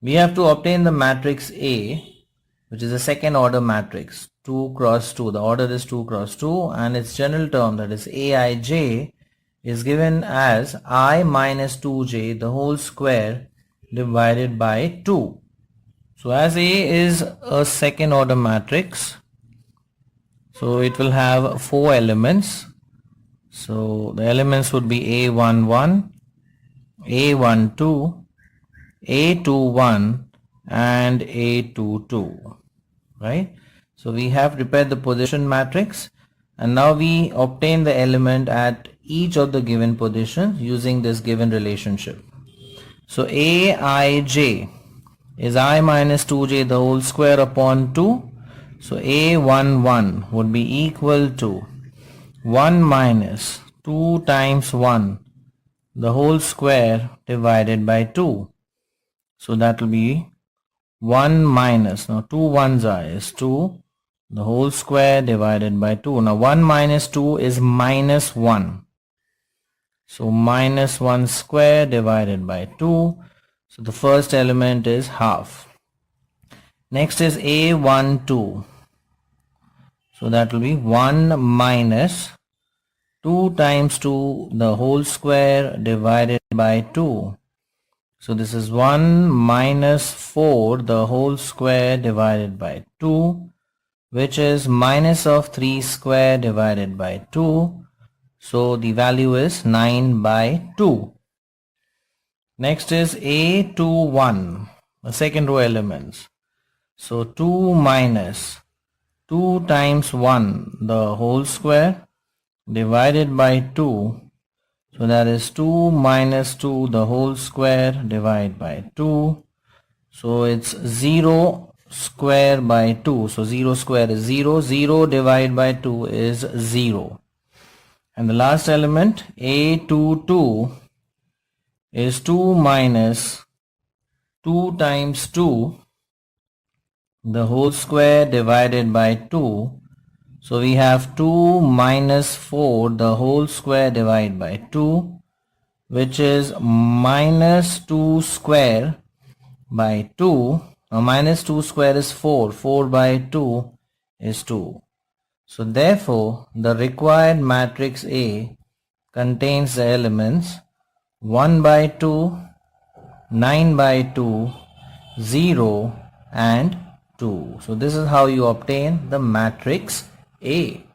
We have to obtain the matrix A, which is a second order matrix, 2 cross 2. The order is 2 cross 2 and its general term, that is aij, is given as I minus 2j the whole square divided by 2. So as A is a second order matrix, so it will have 4 elements. So the elements would be A11, A12, A21 and A22, right? So we have prepared the position matrix and now we obtain the element at each of the given positions using this given relationship. So Aij is I minus 2j the whole square upon 2. So A11 would be equal to 1 minus 2 times 1 the whole square divided by 2. So that will be 1 minus, now 2 ones is 2, the whole square divided by 2. Now 1 minus 2 is minus 1. So minus 1 square divided by 2. So the first element is half. Next is A12. So that will be 1 minus 2 times 2 the whole square divided by 2. So this is 1 minus 4 the whole square divided by 2, which is minus of 3 square divided by 2. So the value is 9 by 2. Next is A21, the second row elements. So 2 minus 2 times 1 the whole square divided by 2. So that is 2 minus 2 the whole square divided by 2. So it's 0 square by 2. So 0 square is 0. 0 divided by 2 is 0. And the last element A22 is 2 minus 2 times 2 the whole square divided by 2. So we have 2 minus 4 the whole square divided by 2, which is minus 2 square by 2. Now minus 2 square is 4. 4 by 2 is 2. So therefore the required matrix A contains the elements 1 by 2, 9 by 2, 0 and 2. So this is how you obtain the matrix A.